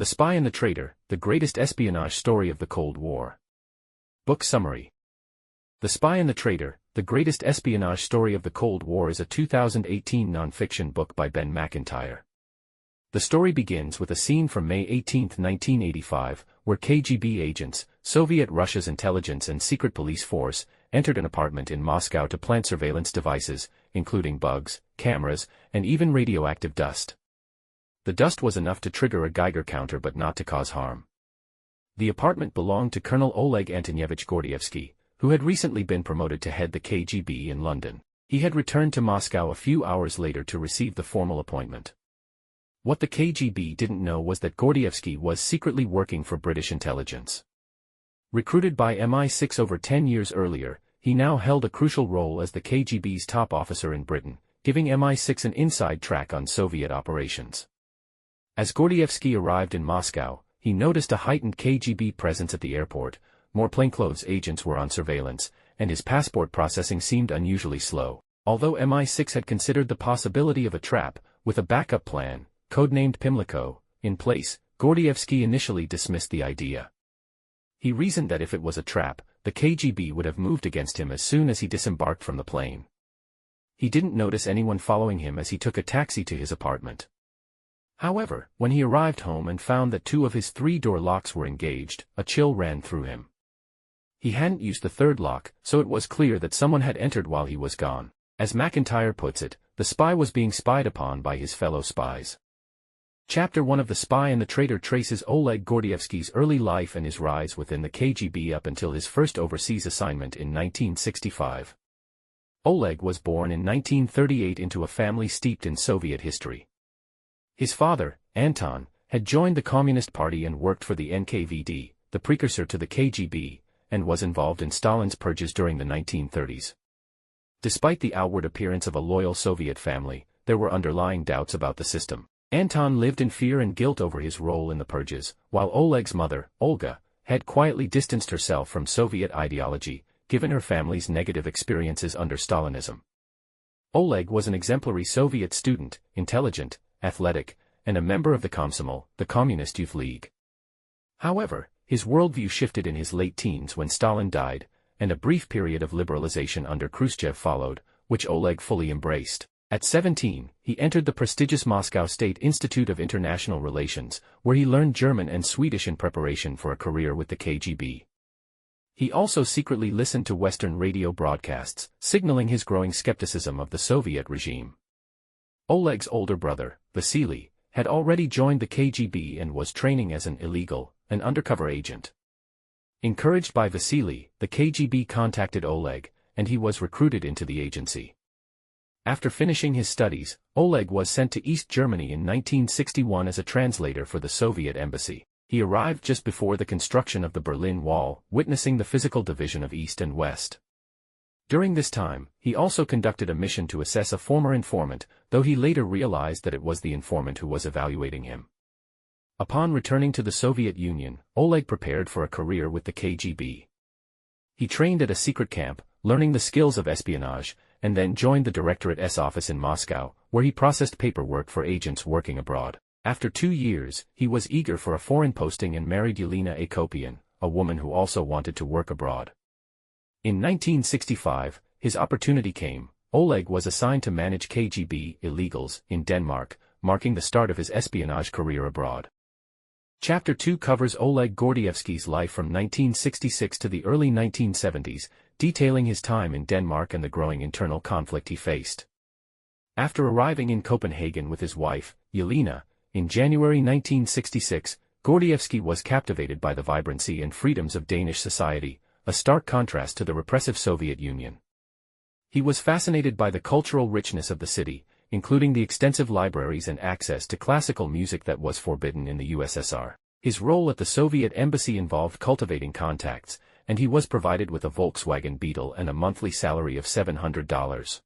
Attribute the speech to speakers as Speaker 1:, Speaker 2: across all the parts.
Speaker 1: The Spy and the Traitor, the greatest espionage story of the Cold War. Book summary. The Spy and the Traitor, the greatest espionage story of the Cold War is a 2018 non-fiction book by Ben Macintyre. The story begins with a scene from May 18, 1985, where KGB agents, Soviet Russia's intelligence and secret police force, entered an apartment in Moscow to plant surveillance devices, including bugs, cameras, and even radioactive dust. The dust was enough to trigger a Geiger counter but not to cause harm. The apartment belonged to Colonel Oleg Antonyevich Gordievsky, who had recently been promoted to head the KGB in London. He had returned to Moscow a few hours later to receive the formal appointment. What the KGB didn't know was that Gordievsky was secretly working for British intelligence. Recruited by MI6 over 10 years earlier, he now held a crucial role as the KGB's top officer in Britain, giving MI6 an inside track on Soviet operations. As Gordievsky arrived in Moscow, he noticed a heightened KGB presence at the airport, more plainclothes agents were on surveillance, and his passport processing seemed unusually slow. Although MI6 had considered the possibility of a trap, with a backup plan, codenamed Pimlico, in place, Gordievsky initially dismissed the idea. He reasoned that if it was a trap, the KGB would have moved against him as soon as he disembarked from the plane. He didn't notice anyone following him as he took a taxi to his apartment. However, when he arrived home and found that 2 of his 3-door locks were engaged, a chill ran through him. He hadn't used the 3rd lock, so it was clear that someone had entered while he was gone. As Macintyre puts it, the spy was being spied upon by his fellow spies. Chapter 1 of The Spy and the Traitor traces Oleg Gordievsky's early life and his rise within the KGB up until his first overseas assignment in 1965. Oleg was born in 1938 into a family steeped in Soviet history. His father, Anton, had joined the Communist Party and worked for the NKVD, the precursor to the KGB, and was involved in Stalin's purges during the 1930s. Despite the outward appearance of a loyal Soviet family, there were underlying doubts about the system. Anton lived in fear and guilt over his role in the purges, while Oleg's mother, Olga, had quietly distanced herself from Soviet ideology, given her family's negative experiences under Stalinism. Oleg was an exemplary Soviet student, intelligent, athletic, and a member of the Komsomol, the Communist Youth League. However, his worldview shifted in his late teens when Stalin died, and a brief period of liberalization under Khrushchev followed, which Oleg fully embraced. At 17, he entered the prestigious Moscow State Institute of International Relations, where he learned German and Swedish in preparation for a career with the KGB. He also secretly listened to Western radio broadcasts, signaling his growing skepticism of the Soviet regime. Oleg's older brother, Vasily, had already joined the KGB and was training as an undercover agent. Encouraged by Vasily, the KGB contacted Oleg, and he was recruited into the agency. After finishing his studies, Oleg was sent to East Germany in 1961 as a translator for the Soviet embassy. He arrived just before the construction of the Berlin Wall, witnessing the physical division of East and West. During this time, he also conducted a mission to assess a former informant, though he later realized that it was the informant who was evaluating him. Upon returning to the Soviet Union, Oleg prepared for a career with the KGB. He trained at a secret camp, learning the skills of espionage, and then joined the Directorate S office in Moscow, where he processed paperwork for agents working abroad. After 2 years, he was eager for a foreign posting and married Yelena Akopian, a woman who also wanted to work abroad. In 1965, his opportunity came. Oleg was assigned to manage KGB illegals in Denmark, marking the start of his espionage career abroad. Chapter 2 covers Oleg Gordievsky's life from 1966 to the early 1970s, detailing his time in Denmark and the growing internal conflict he faced. After arriving in Copenhagen with his wife, Yelena, in January 1966, Gordievsky was captivated by the vibrancy and freedoms of Danish society, a stark contrast to the repressive Soviet Union. He was fascinated by the cultural richness of the city, including the extensive libraries and access to classical music that was forbidden in the USSR. His role at the Soviet embassy involved cultivating contacts, and he was provided with a Volkswagen Beetle and a monthly salary of $700.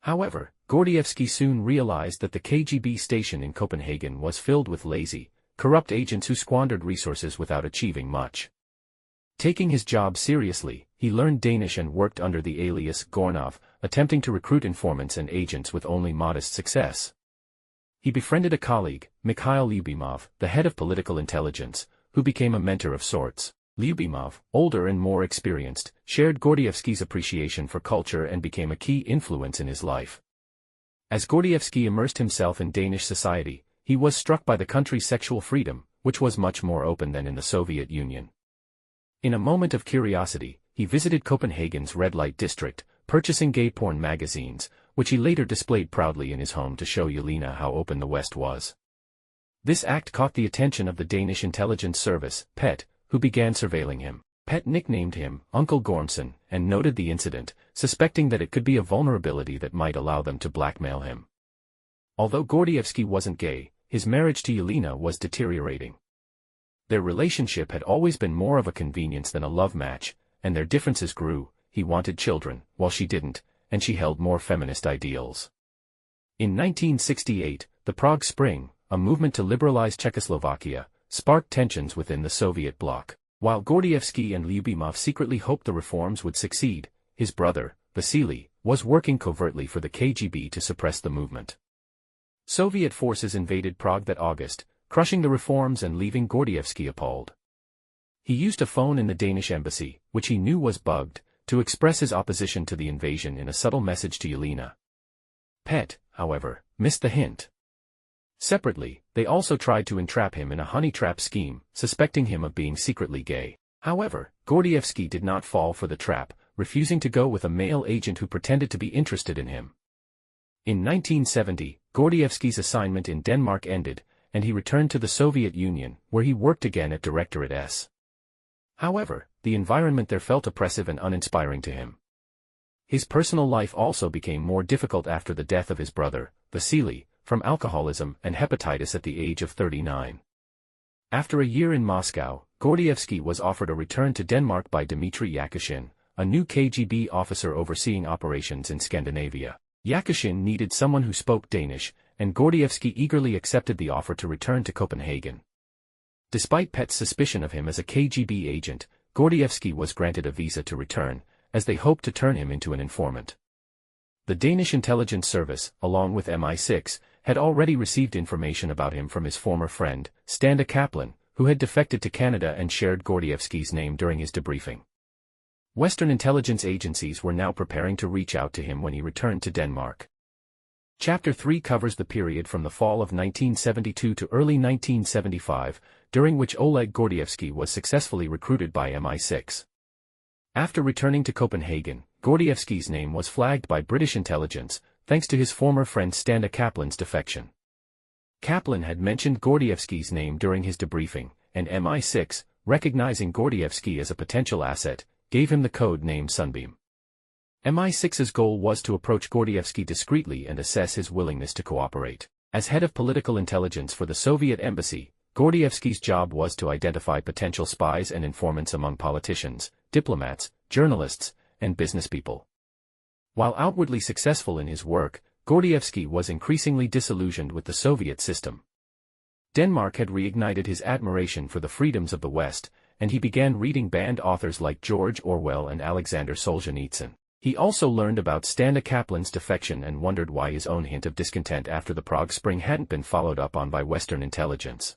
Speaker 1: However, Gordievsky soon realized that the KGB station in Copenhagen was filled with lazy, corrupt agents who squandered resources without achieving much. Taking his job seriously, he learned Danish and worked under the alias Gornov, attempting to recruit informants and agents with only modest success. He befriended a colleague, Mikhail Lyubimov, the head of political intelligence, who became a mentor of sorts. Lyubimov, older and more experienced, shared Gordievsky's appreciation for culture and became a key influence in his life. As Gordievsky immersed himself in Danish society, he was struck by the country's sexual freedom, which was much more open than in the Soviet Union. In a moment of curiosity, he visited Copenhagen's red light district, purchasing gay porn magazines, which he later displayed proudly in his home to show Yelena how open the West was. This act caught the attention of the Danish intelligence service, PET, who began surveilling him. PET nicknamed him Uncle Gormson and noted the incident, suspecting that it could be a vulnerability that might allow them to blackmail him. Although Gordievsky wasn't gay, his marriage to Yelena was deteriorating. Their relationship had always been more of a convenience than a love match, and their differences grew. He wanted children, while she didn't, and she held more feminist ideals. In 1968, the Prague Spring, a movement to liberalize Czechoslovakia, sparked tensions within the Soviet bloc. While Gordievsky and Lyubimov secretly hoped the reforms would succeed, his brother, Vasily, was working covertly for the KGB to suppress the movement. Soviet forces invaded Prague that August, crushing the reforms and leaving Gordievsky appalled. He used a phone in the Danish embassy, which he knew was bugged, to express his opposition to the invasion in a subtle message to Yelena. PET, however, missed the hint. Separately, they also tried to entrap him in a honey trap scheme, suspecting him of being secretly gay. However, Gordievsky did not fall for the trap, refusing to go with a male agent who pretended to be interested in him. In 1970, Gordievsky's assignment in Denmark ended, and he returned to the Soviet Union, where he worked again at Directorate S. However, the environment there felt oppressive and uninspiring to him. His personal life also became more difficult after the death of his brother, Vasily, from alcoholism and hepatitis at the age of 39. After a year in Moscow, Gordievsky was offered a return to Denmark by Dmitry Yakushin, a new KGB officer overseeing operations in Scandinavia. Yakushin needed someone who spoke Danish, and Gordievsky eagerly accepted the offer to return to Copenhagen. Despite PET's suspicion of him as a KGB agent, Gordievsky was granted a visa to return, as they hoped to turn him into an informant. The Danish intelligence service, along with MI6, had already received information about him from his former friend, Standa Kaplan, who had defected to Canada and shared Gordievsky's name during his debriefing. Western intelligence agencies were now preparing to reach out to him when he returned to Denmark. Chapter 3 covers the period from the fall of 1972 to early 1975, during which Oleg Gordievsky was successfully recruited by MI6. After returning to Copenhagen, Gordievsky's name was flagged by British intelligence, thanks to his former friend Standa Kaplan's defection. Kaplan had mentioned Gordievsky's name during his debriefing, and MI6, recognizing Gordievsky as a potential asset, gave him the code name Sunbeam. MI6's goal was to approach Gordievsky discreetly and assess his willingness to cooperate. As head of political intelligence for the Soviet embassy, Gordievsky's job was to identify potential spies and informants among politicians, diplomats, journalists, and businesspeople. While outwardly successful in his work, Gordievsky was increasingly disillusioned with the Soviet system. Denmark had reignited his admiration for the freedoms of the West, and he began reading banned authors like George Orwell and Alexander Solzhenitsyn. He also learned about Standa Kaplan's defection and wondered why his own hint of discontent after the Prague Spring hadn't been followed up on by Western intelligence.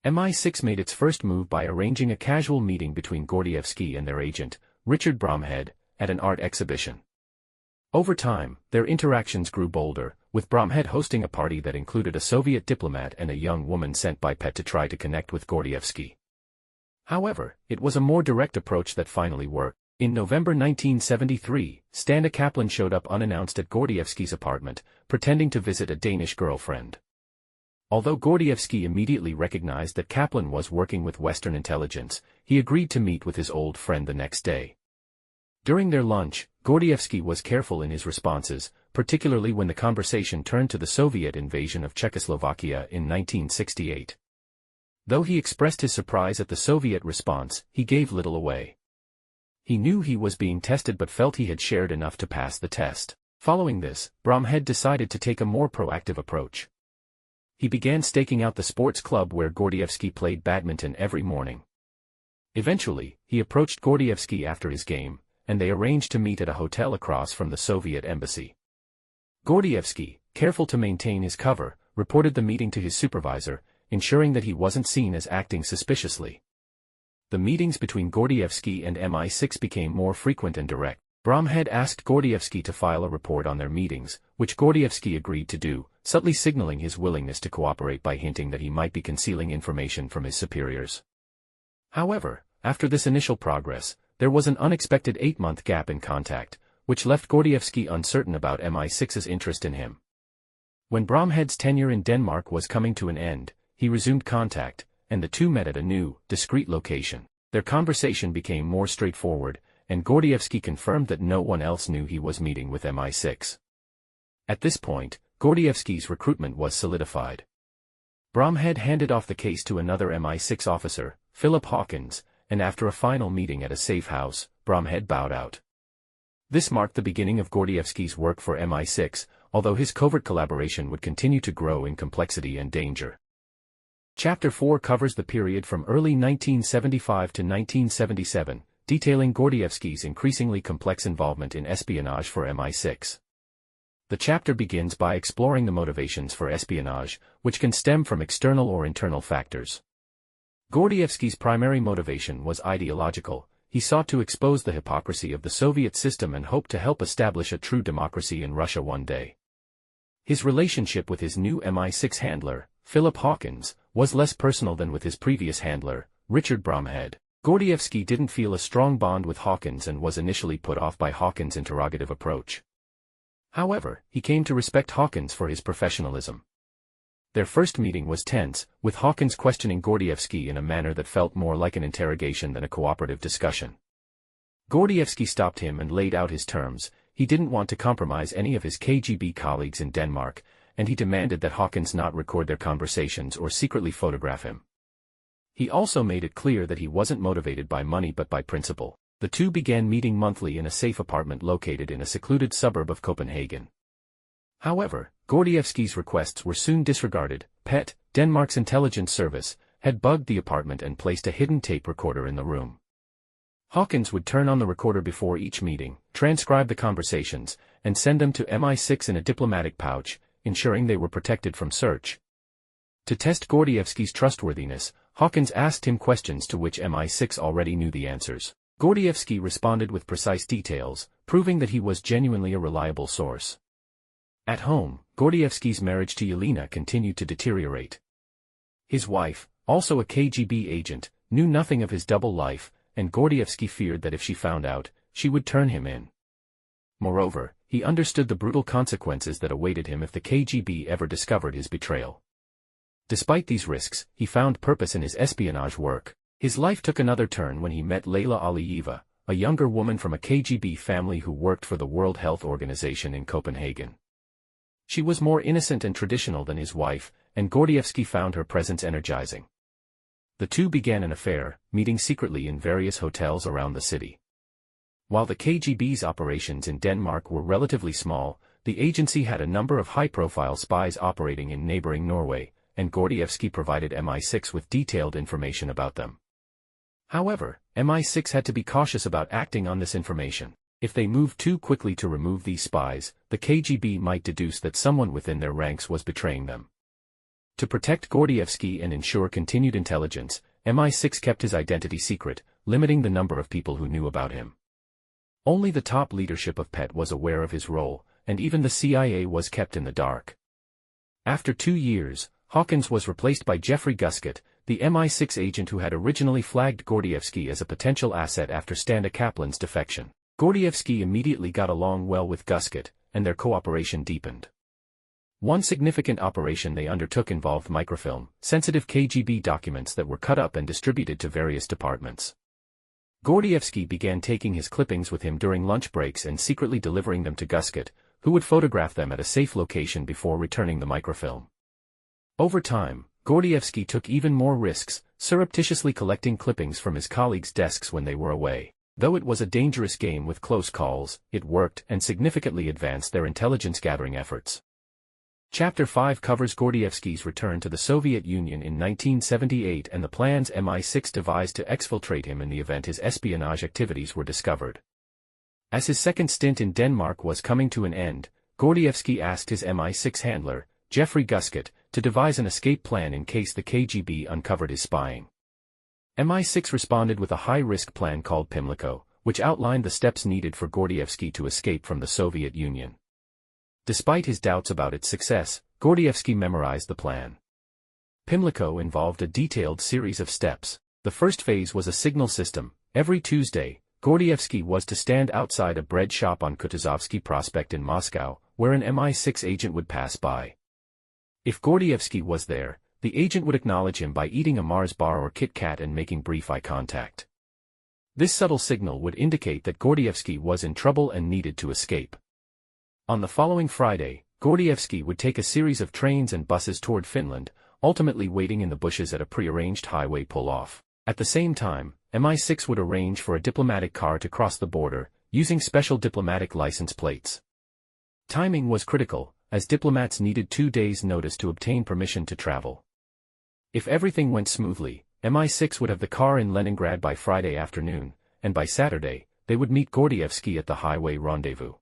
Speaker 1: MI6 made its first move by arranging a casual meeting between Gordievsky and their agent, Richard Bromhead, at an art exhibition. Over time, their interactions grew bolder, with Bromhead hosting a party that included a Soviet diplomat and a young woman sent by PET to try to connect with Gordievsky. However, it was a more direct approach that finally worked. In November 1973, Standa Kaplan showed up unannounced at Gordievsky's apartment, pretending to visit a Danish girlfriend. Although Gordievsky immediately recognized that Kaplan was working with Western intelligence, he agreed to meet with his old friend the next day. During their lunch, Gordievsky was careful in his responses, particularly when the conversation turned to the Soviet invasion of Czechoslovakia in 1968. Though he expressed his surprise at the Soviet response, he gave little away. He knew he was being tested but felt he had shared enough to pass the test. Following this, Bromhead decided to take a more proactive approach. He began staking out the sports club where Gordievsky played badminton every morning. Eventually, he approached Gordievsky after his game, and they arranged to meet at a hotel across from the Soviet embassy. Gordievsky, careful to maintain his cover, reported the meeting to his supervisor, ensuring that he wasn't seen as acting suspiciously. The meetings between Gordievsky and MI6 became more frequent and direct. Bromhead asked Gordievsky to file a report on their meetings, which Gordievsky agreed to do, subtly signaling his willingness to cooperate by hinting that he might be concealing information from his superiors. However, after this initial progress, there was an unexpected 8-month gap in contact, which left Gordievsky uncertain about MI6's interest in him. When Bromhead's tenure in Denmark was coming to an end, he resumed contact, and the two met at a new, discreet location. Their conversation became more straightforward, and Gordievsky confirmed that no one else knew he was meeting with MI6. At this point, Gordievsky's recruitment was solidified. Bromhead handed off the case to another MI6 officer, Philip Hawkins, and after a final meeting at a safe house, Bromhead bowed out. This marked the beginning of Gordievsky's work for MI6, although his covert collaboration would continue to grow in complexity and danger. Chapter 4 covers the period from early 1975 to 1977, detailing Gordievsky's increasingly complex involvement in espionage for MI6. The chapter begins by exploring the motivations for espionage, which can stem from external or internal factors. Gordievsky's primary motivation was ideological. He sought to expose the hypocrisy of the Soviet system and hoped to help establish a true democracy in Russia one day. His relationship with his new MI6 handler, Philip Hawkins, was less personal than with his previous handler, Richard Bromhead. Gordievsky didn't feel a strong bond with Hawkins and was initially put off by Hawkins' interrogative approach. However, he came to respect Hawkins for his professionalism. Their first meeting was tense, with Hawkins questioning Gordievsky in a manner that felt more like an interrogation than a cooperative discussion. Gordievsky stopped him and laid out his terms. He didn't want to compromise any of his KGB colleagues in Denmark, and he demanded that Hawkins not record their conversations or secretly photograph him. He also made it clear that he wasn't motivated by money but by principle. The two began meeting monthly in a safe apartment located in a secluded suburb of Copenhagen. However, Gordievsky's requests were soon disregarded. PET, Denmark's intelligence service, had bugged the apartment and placed a hidden tape recorder in the room. Hawkins would turn on the recorder before each meeting, transcribe the conversations, and send them to MI6 in a diplomatic pouch, ensuring they were protected from search. To test Gordievsky's trustworthiness, Hawkins asked him questions to which MI6 already knew the answers. Gordievsky responded with precise details, proving that he was genuinely a reliable source. At home, Gordievsky's marriage to Yelena continued to deteriorate. His wife, also a KGB agent, knew nothing of his double life, and Gordievsky feared that if she found out, she would turn him in. Moreover, he understood the brutal consequences that awaited him if the KGB ever discovered his betrayal. Despite these risks, he found purpose in his espionage work. His life took another turn when he met Layla Aliyeva, a younger woman from a KGB family who worked for the World Health Organization in Copenhagen. She was more innocent and traditional than his wife, and Gordievsky found her presence energizing. The two began an affair, meeting secretly in various hotels around the city. While the KGB's operations in Denmark were relatively small, the agency had a number of high-profile spies operating in neighboring Norway, and Gordievsky provided MI6 with detailed information about them. However, MI6 had to be cautious about acting on this information. If they moved too quickly to remove these spies, the KGB might deduce that someone within their ranks was betraying them. To protect Gordievsky and ensure continued intelligence, MI6 kept his identity secret, limiting the number of people who knew about him. Only the top leadership of PET was aware of his role, and even the CIA was kept in the dark. After 2 years, Hawkins was replaced by Jeffrey Guscott, the MI6 agent who had originally flagged Gordievsky as a potential asset after Standa Kaplan's defection. Gordievsky immediately got along well with Guscott, and their cooperation deepened. One significant operation they undertook involved microfilm, sensitive KGB documents that were cut up and distributed to various departments. Gordievsky began taking his clippings with him during lunch breaks and secretly delivering them to Guscott, who would photograph them at a safe location before returning the microfilm. Over time, Gordievsky took even more risks, surreptitiously collecting clippings from his colleagues' desks when they were away. Though it was a dangerous game with close calls, it worked and significantly advanced their intelligence-gathering efforts. Chapter 5 covers Gordievsky's return to the Soviet Union in 1978 and the plans MI6 devised to exfiltrate him in the event his espionage activities were discovered. As his second stint in Denmark was coming to an end, Gordievsky asked his MI6 handler, Jeffrey Guscott, to devise an escape plan in case the KGB uncovered his spying. MI6 responded with a high-risk plan called Pimlico, which outlined the steps needed for Gordievsky to escape from the Soviet Union. Despite his doubts about its success, Gordievsky memorized the plan. Pimlico involved a detailed series of steps. The first phase was a signal system. Every Tuesday, Gordievsky was to stand outside a bread shop on Kutuzovsky Prospect in Moscow, where an MI6 agent would pass by. If Gordievsky was there, the agent would acknowledge him by eating a Mars bar or Kit Kat and making brief eye contact. This subtle signal would indicate that Gordievsky was in trouble and needed to escape. On the following Friday, Gordievsky would take a series of trains and buses toward Finland, ultimately waiting in the bushes at a prearranged highway pull-off. At the same time, MI6 would arrange for a diplomatic car to cross the border, using special diplomatic license plates. Timing was critical, as diplomats needed 2 days' notice to obtain permission to travel. If everything went smoothly, MI6 would have the car in Leningrad by Friday afternoon, and by Saturday, they would meet Gordievsky at the highway rendezvous.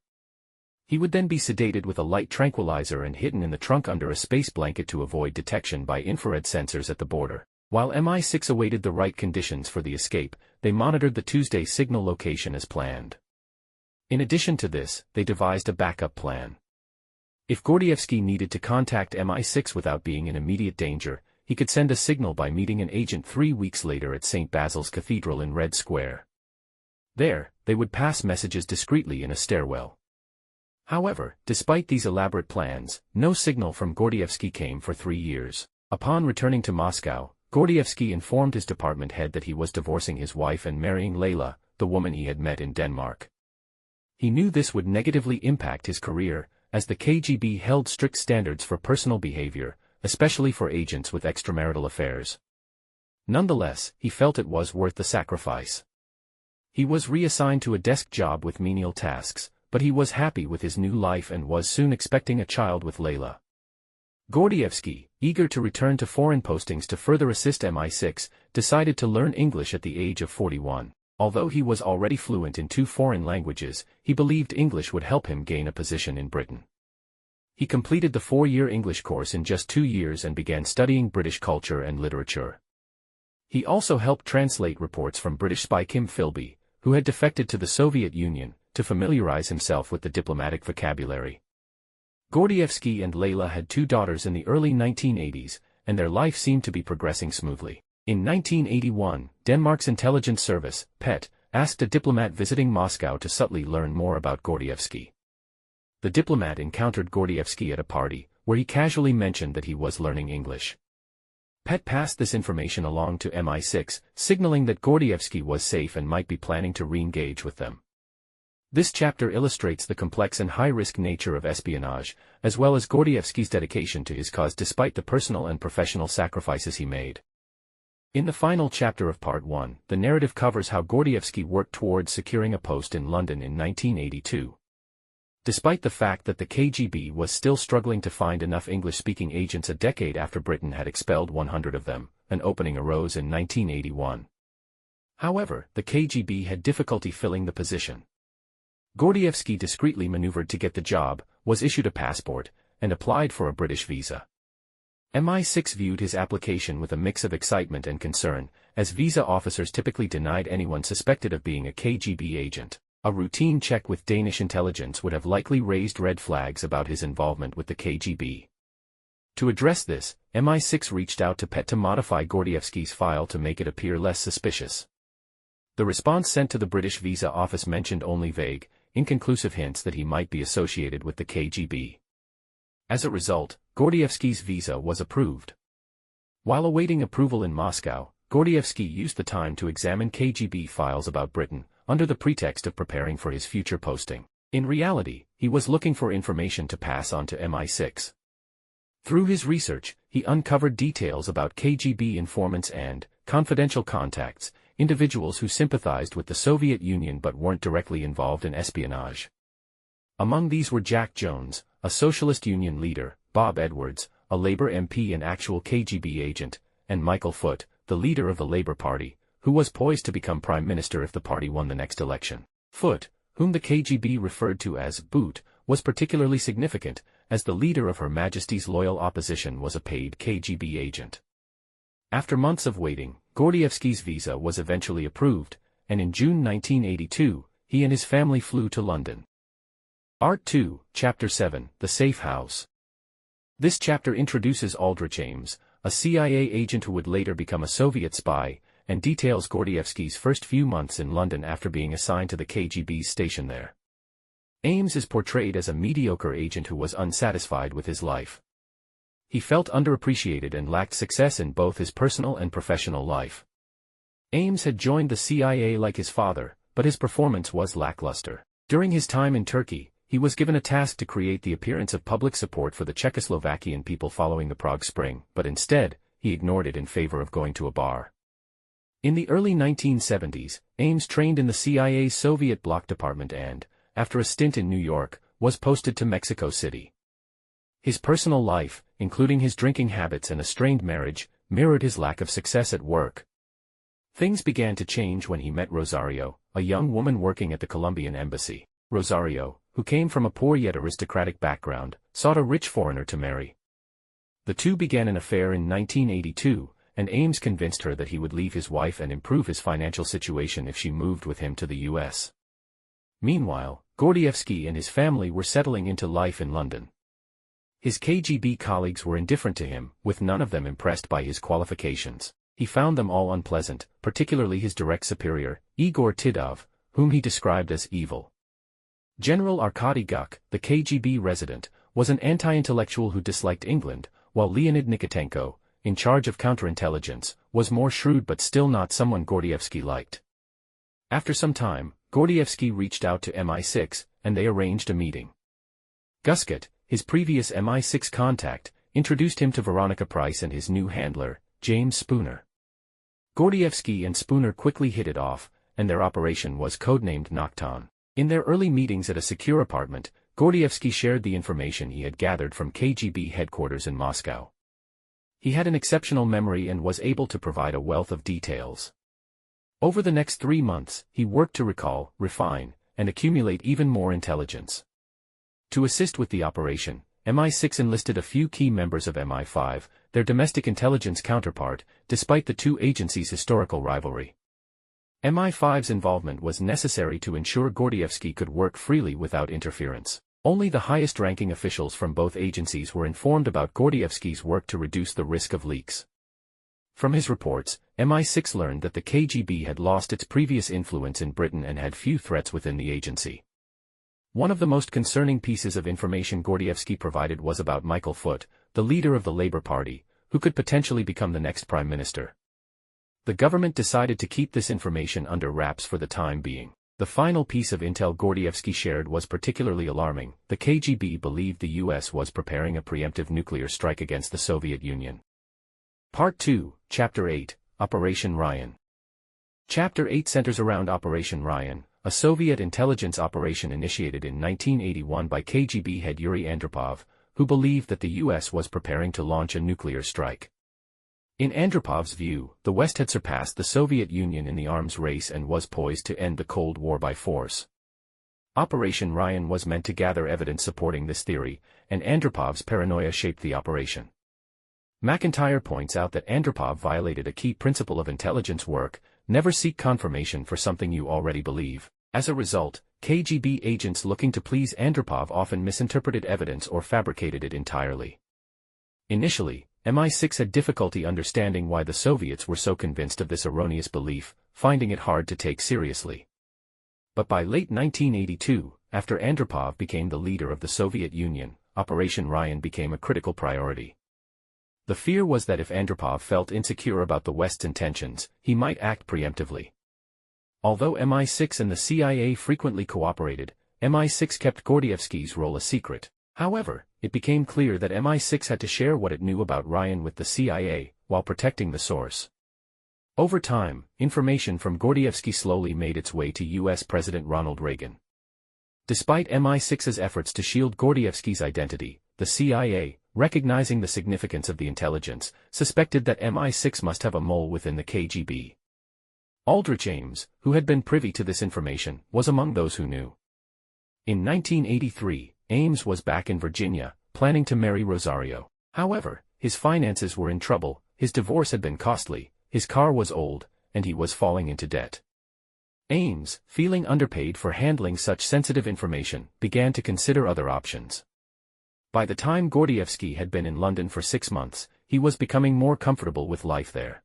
Speaker 1: He would then be sedated with a light tranquilizer and hidden in the trunk under a space blanket to avoid detection by infrared sensors at the border. While MI6 awaited the right conditions for the escape, they monitored the Tuesday signal location as planned. In addition to this, they devised a backup plan. If Gordievsky needed to contact MI6 without being in immediate danger, he could send a signal by meeting an agent 3 weeks later at St. Basil's Cathedral in Red Square. There, they would pass messages discreetly in a stairwell. However, despite these elaborate plans, no signal from Gordievsky came for 3 years. Upon returning to Moscow, Gordievsky informed his department head that he was divorcing his wife and marrying Layla, the woman he had met in Denmark. He knew this would negatively impact his career, as the KGB held strict standards for personal behavior, especially for agents with extramarital affairs. Nonetheless, he felt it was worth the sacrifice. He was reassigned to a desk job with menial tasks, but he was happy with his new life and was soon expecting a child with Layla. Gordievsky, eager to return to foreign postings to further assist MI6, decided to learn English at the age of 41. Although he was already fluent in 2 foreign languages, he believed English would help him gain a position in Britain. He completed the 4-year English course in just 2 years and began studying British culture and literature. He also helped translate reports from British spy Kim Philby, who had defected to the Soviet Union, to familiarize himself with the diplomatic vocabulary. Gordievsky and Layla had 2 daughters in the early 1980s, and their life seemed to be progressing smoothly. In 1981, Denmark's intelligence service, PET, asked a diplomat visiting Moscow to subtly learn more about Gordievsky. The diplomat encountered Gordievsky at a party, where he casually mentioned that he was learning English. PET passed this information along to MI6, signaling that Gordievsky was safe and might be planning to re-engage with them. This chapter illustrates the complex and high-risk nature of espionage, as well as Gordievsky's dedication to his cause despite the personal and professional sacrifices he made. In the final chapter of Part 1, the narrative covers how Gordievsky worked towards securing a post in London in 1982. Despite the fact that the KGB was still struggling to find enough English-speaking agents a decade after Britain had expelled 100 of them, an opening arose in 1981. However, the KGB had difficulty filling the position. Gordievsky discreetly maneuvered to get the job, was issued a passport, and applied for a British visa. MI6 viewed his application with a mix of excitement and concern, as visa officers typically denied anyone suspected of being a KGB agent. A routine check with Danish intelligence would have likely raised red flags about his involvement with the KGB. To address this, MI6 reached out to PET to modify Gordievsky's file to make it appear less suspicious. The response sent to the British visa office mentioned only vague, inconclusive hints that he might be associated with the KGB. As a result, Gordievsky's visa was approved. While awaiting approval in Moscow, Gordievsky used the time to examine KGB files about Britain, under the pretext of preparing for his future posting. In reality, he was looking for information to pass on to MI6. Through his research, he uncovered details about KGB informants and confidential contacts, individuals who sympathized with the Soviet Union but weren't directly involved in espionage. Among these were Jack Jones, a Socialist Union leader, Bob Edwards, a Labour MP and actual KGB agent, and Michael Foot, the leader of the Labour Party, who was poised to become Prime Minister if the party won the next election. Foot, whom the KGB referred to as Boot, was particularly significant, as the leader of Her Majesty's loyal opposition was a paid KGB agent. After months of waiting, Gordievsky's visa was eventually approved, and in June 1982, he and his family flew to London. Art 2, Chapter 7, The Safe House. This chapter introduces Aldrich Ames, a CIA agent who would later become a Soviet spy, and details Gordievsky's first few months in London after being assigned to the KGB's station there. Ames is portrayed as a mediocre agent who was unsatisfied with his life. He felt underappreciated and lacked success in both his personal and professional life. Ames had joined the CIA like his father, but his performance was lackluster. During his time in Turkey, he was given a task to create the appearance of public support for the Czechoslovakian people following the Prague Spring, but instead, he ignored it in favor of going to a bar. In the early 1970s, Ames trained in the CIA's Soviet bloc department and, after a stint in New York, was posted to Mexico City. His personal life, including his drinking habits and a strained marriage, mirrored his lack of success at work. Things began to change when he met Rosario, a young woman working at the Colombian embassy. Rosario, who came from a poor yet aristocratic background, sought a rich foreigner to marry. The two began an affair in 1982, and Ames convinced her that he would leave his wife and improve his financial situation if she moved with him to the U.S. Meanwhile, Gordievsky and his family were settling into life in London. His KGB colleagues were indifferent to him, with none of them impressed by his qualifications. He found them all unpleasant, particularly his direct superior, Igor Tidov, whom he described as evil. General Arkady Guk, the KGB resident, was an anti-intellectual who disliked England, while Leonid Nikitenko, in charge of counterintelligence, was more shrewd but still not someone Gordievsky liked. After some time, Gordievsky reached out to MI6, and they arranged a meeting. Gusket, his previous MI6 contact, introduced him to Veronica Price and his new handler, James Spooner. Gordievsky and Spooner quickly hit it off, and their operation was codenamed Nocton. In their early meetings at a secure apartment, Gordievsky shared the information he had gathered from KGB headquarters in Moscow. He had an exceptional memory and was able to provide a wealth of details. Over the next 3 months, he worked to recall, refine, and accumulate even more intelligence. To assist with the operation, MI6 enlisted a few key members of MI5, their domestic intelligence counterpart, despite the two agencies' historical rivalry. MI5's involvement was necessary to ensure Gordievsky could work freely without interference. Only the highest-ranking officials from both agencies were informed about Gordievsky's work to reduce the risk of leaks. From his reports, MI6 learned that the KGB had lost its previous influence in Britain and had few threats within the agency. One of the most concerning pieces of information Gordievsky provided was about Michael Foot, the leader of the Labour Party, who could potentially become the next prime minister. The government decided to keep this information under wraps for the time being. The final piece of intel Gordievsky shared was particularly alarming. The KGB believed the US was preparing a preemptive nuclear strike against the Soviet Union. Part 2, Chapter 8, Operation Ryan. Chapter 8 centers around Operation Ryan, a Soviet intelligence operation initiated in 1981 by KGB head Yuri Andropov, who believed that the US was preparing to launch a nuclear strike. In Andropov's view, the West had surpassed the Soviet Union in the arms race and was poised to end the Cold War by force. Operation Ryan was meant to gather evidence supporting this theory, and Andropov's paranoia shaped the operation. Macintyre points out that Andropov violated a key principle of intelligence work: never seek confirmation for something you already believe. As a result, KGB agents looking to please Andropov often misinterpreted evidence or fabricated it entirely. Initially, MI6 had difficulty understanding why the Soviets were so convinced of this erroneous belief, finding it hard to take seriously. But by late 1982, after Andropov became the leader of the Soviet Union, Operation Ryan became a critical priority. The fear was that if Andropov felt insecure about the West's intentions, he might act preemptively. Although MI6 and the CIA frequently cooperated, MI6 kept Gordievsky's role a secret. However, it became clear that MI6 had to share what it knew about Ryan with the CIA, while protecting the source. Over time, information from Gordievsky slowly made its way to US President Ronald Reagan. Despite MI6's efforts to shield Gordievsky's identity, the CIA, recognizing the significance of the intelligence, suspected that MI6 must have a mole within the KGB. Aldrich Ames, who had been privy to this information, was among those who knew. In 1983, Ames was back in Virginia, planning to marry Rosario. However, his finances were in trouble, his divorce had been costly, his car was old, and he was falling into debt. Ames, feeling underpaid for handling such sensitive information, began to consider other options. By the time Gordievsky had been in London for 6 months, he was becoming more comfortable with life there.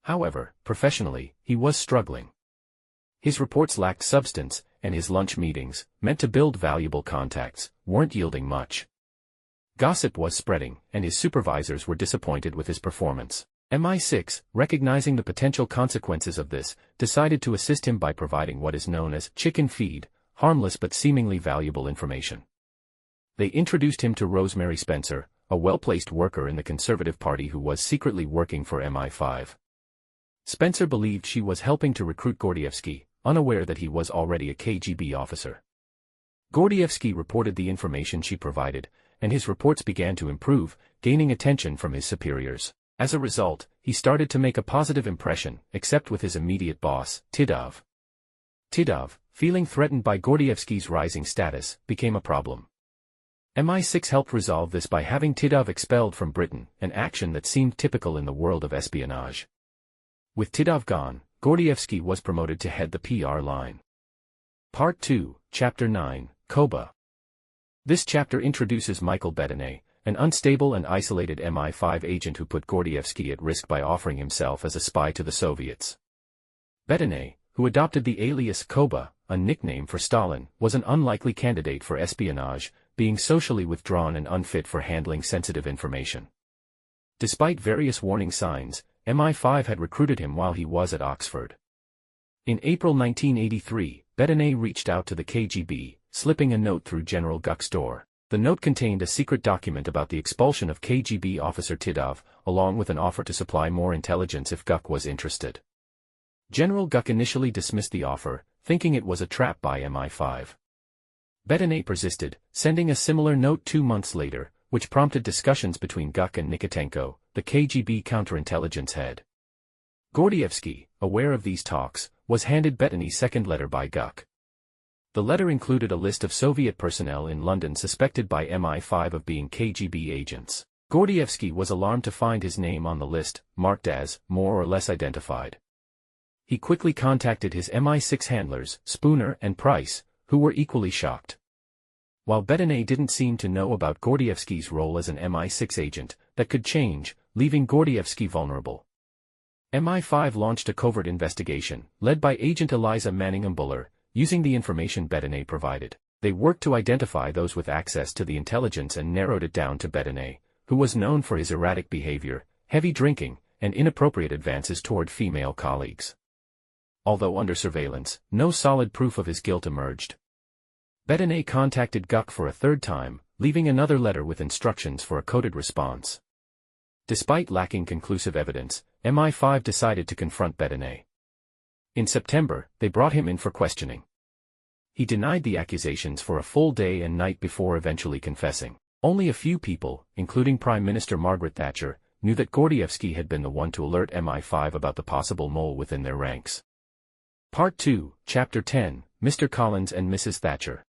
Speaker 1: However, professionally, he was struggling. His reports lacked substance, and his lunch meetings, meant to build valuable contacts, weren't yielding much. Gossip was spreading, and his supervisors were disappointed with his performance. MI6, recognizing the potential consequences of this, decided to assist him by providing what is known as chicken feed, harmless but seemingly valuable information. They introduced him to Rosemary Spencer, a well-placed worker in the Conservative Party who was secretly working for MI5. Spencer believed she was helping to recruit Gordievsky, unaware that he was already a KGB officer. Gordievsky reported the information she provided, and his reports began to improve, gaining attention from his superiors. As a result, he started to make a positive impression, except with his immediate boss, Titov. Titov, feeling threatened by Gordievsky's rising status, became a problem. MI6 helped resolve this by having Titov expelled from Britain, an action that seemed typical in the world of espionage. With Titov gone, Gordievsky was promoted to head the PR line. Part 2, Chapter 9, Koba. This chapter introduces Michael Bedinet, an unstable and isolated MI5 agent who put Gordievsky at risk by offering himself as a spy to the Soviets. Bedinet, who adopted the alias Koba, a nickname for Stalin, was an unlikely candidate for espionage, being socially withdrawn and unfit for handling sensitive information. Despite various warning signs, MI5 had recruited him while he was at Oxford. In April 1983, Bedinet reached out to the KGB, slipping a note through General Guk's door. The note contained a secret document about the expulsion of KGB officer Titov, along with an offer to supply more intelligence if Guk was interested. General Guk initially dismissed the offer, thinking it was a trap by MI5. Bedinet persisted, sending a similar note 2 months later, which prompted discussions between Guk and Nikitenko, the KGB counterintelligence head. Gordievsky, aware of these talks, was handed Bedinet's second letter by Guk. The letter included a list of Soviet personnel in London suspected by MI5 of being KGB agents. Gordievsky was alarmed to find his name on the list, marked as more or less identified. He quickly contacted his MI6 handlers, Spooner and Price, who were equally shocked. While Bedinet didn't seem to know about Gordievsky's role as an MI6 agent, that could change, leaving Gordievsky vulnerable. MI5 launched a covert investigation, led by Agent Eliza Manningham-Buller, using the information Bedinet provided. They worked to identify those with access to the intelligence and narrowed it down to Bedinet, who was known for his erratic behavior, heavy drinking, and inappropriate advances toward female colleagues. Although under surveillance, no solid proof of his guilt emerged. Bedinet contacted Guk for a third time, leaving another letter with instructions for a coded response. Despite lacking conclusive evidence, MI5 decided to confront Bedinet. In September, they brought him in for questioning. He denied the accusations for a full day and night before eventually confessing. Only a few people, including Prime Minister Margaret Thatcher, knew that Gordievsky had been the one to alert MI5 about the possible mole within their ranks. Part 2, Chapter 10, Mr. Collins and Mrs. Thatcher.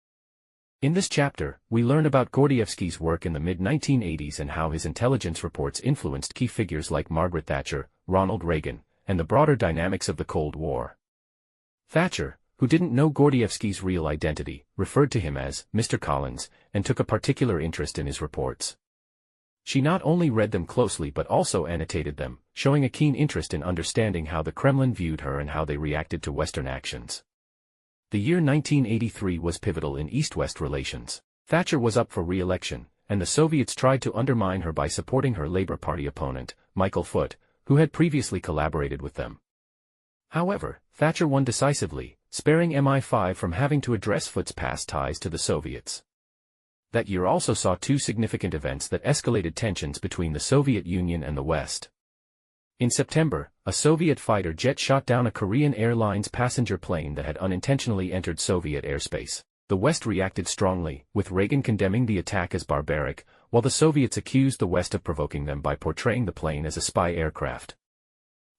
Speaker 1: In this chapter, we learn about Gordievsky's work in the mid-1980s and how his intelligence reports influenced key figures like Margaret Thatcher, Ronald Reagan, and the broader dynamics of the Cold War. Thatcher, who didn't know Gordievsky's real identity, referred to him as Mr. Collins, and took a particular interest in his reports. She not only read them closely but also annotated them, showing a keen interest in understanding how the Kremlin viewed her and how they reacted to Western actions. The year 1983 was pivotal in East-West relations. Thatcher was up for re-election, and the Soviets tried to undermine her by supporting her Labour Party opponent, Michael Foot, who had previously collaborated with them. However, Thatcher won decisively, sparing MI5 from having to address Foot's past ties to the Soviets. That year also saw 2 significant events that escalated tensions between the Soviet Union and the West. In September, a Soviet fighter jet shot down a Korean Airlines passenger plane that had unintentionally entered Soviet airspace. The West reacted strongly, with Reagan condemning the attack as barbaric, while the Soviets accused the West of provoking them by portraying the plane as a spy aircraft.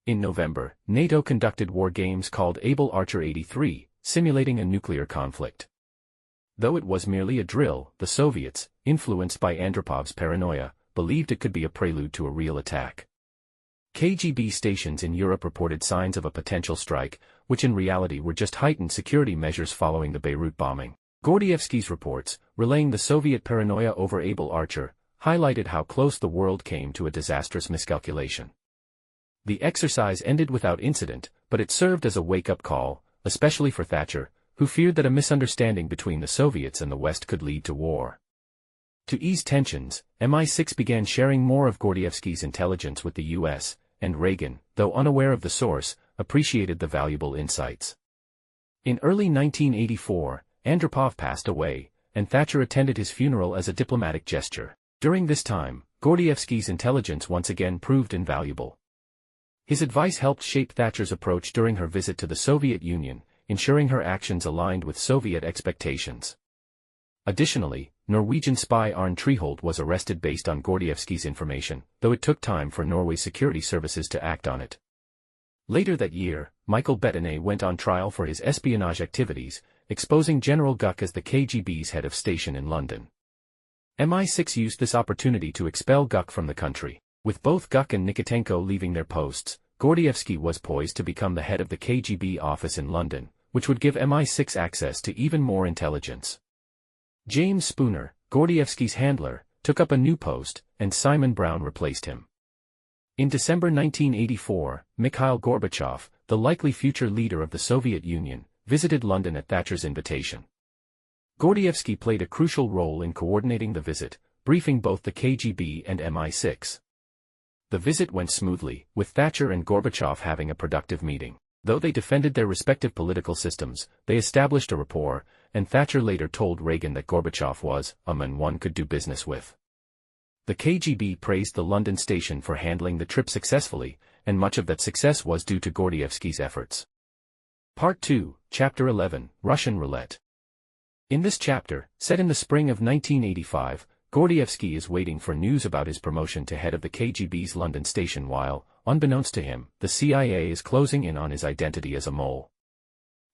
Speaker 1: In November, NATO conducted war games called Able Archer 83, simulating a nuclear conflict. Though it was merely a drill, the Soviets, influenced by Andropov's paranoia, believed it could be a prelude to a real attack. KGB stations in Europe reported signs of a potential strike, which in reality were just heightened security measures following the Beirut bombing. Gordievsky's reports, relaying the Soviet paranoia over Able Archer, highlighted how close the world came to a disastrous miscalculation. The exercise ended without incident, but it served as a wake-up call, especially for Thatcher, who feared that a misunderstanding between the Soviets and the West could lead to war. To ease tensions, MI6 began sharing more of Gordievsky's intelligence with the US, and Reagan, though unaware of the source, appreciated the valuable insights. In early 1984, Andropov passed away, and Thatcher attended his funeral as a diplomatic gesture. During this time, Gordievsky's intelligence once again proved invaluable. His advice helped shape Thatcher's approach during her visit to the Soviet Union, ensuring her actions aligned with Soviet expectations. Additionally, Norwegian spy Arne Treholt was arrested based on Gordievsky's information, though it took time for Norway's security services to act on it. Later that year, Michael Bettine went on trial for his espionage activities, exposing General Guk as the KGB's head of station in London. MI6 used this opportunity to expel Guk from the country. With both Guk and Nikitenko leaving their posts, Gordievsky was poised to become the head of the KGB office in London, which would give MI6 access to even more intelligence. James Spooner, Gordievsky's handler, took up a new post, and Simon Brown replaced him. In December 1984, Mikhail Gorbachev, the likely future leader of the Soviet Union, visited London at Thatcher's invitation. Gordievsky played a crucial role in coordinating the visit, briefing both the KGB and MI6. The visit went smoothly, with Thatcher and Gorbachev having a productive meeting. Though they defended their respective political systems, they established a rapport, and Thatcher later told Reagan that Gorbachev was a man one could do business with. The KGB praised the London station for handling the trip successfully, and much of that success was due to Gordievsky's efforts. Part 2, Chapter 11, Russian Roulette. In this chapter, set in the spring of 1985, Gordievsky is waiting for news about his promotion to head of the KGB's London station while, unbeknownst to him, the CIA is closing in on his identity as a mole.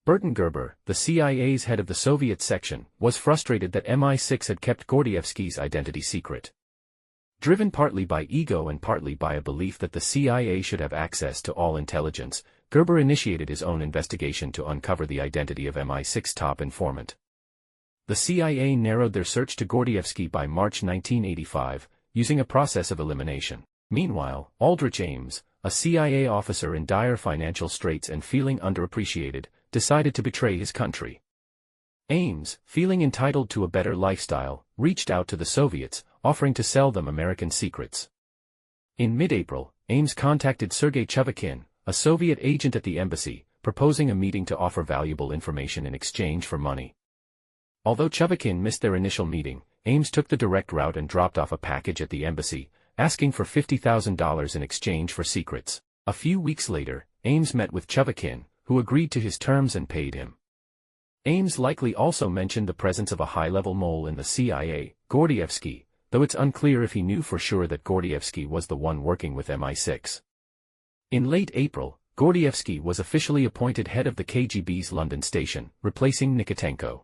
Speaker 1: Burton Gerber, the CIA's head of the Soviet section, was frustrated that MI6 had kept Gordievsky's identity secret. Driven partly by ego and partly by a belief that the CIA should have access to all intelligence, Gerber initiated his own investigation to uncover the identity of MI6 top informant. The CIA narrowed their search to Gordievsky by March 1985, using a process of elimination. Meanwhile, Aldrich Ames, a CIA officer in dire financial straits and feeling underappreciated, decided to betray his country. Ames, feeling entitled to a better lifestyle, reached out to the Soviets, offering to sell them American secrets. In mid-April, Ames contacted Sergei Chuvakhin, a Soviet agent at the embassy, proposing a meeting to offer valuable information in exchange for money. Although Chuvakhin missed their initial meeting, Ames took the direct route and dropped off a package at the embassy, asking for $50,000 in exchange for secrets. A few weeks later, Ames met with Chuvakhin, who agreed to his terms and paid him. Ames likely also mentioned the presence of a high-level mole in the CIA, Gordievsky, though it's unclear if he knew for sure that Gordievsky was the one working with MI6. In late April, Gordievsky was officially appointed head of the KGB's London station, replacing Nikitenko.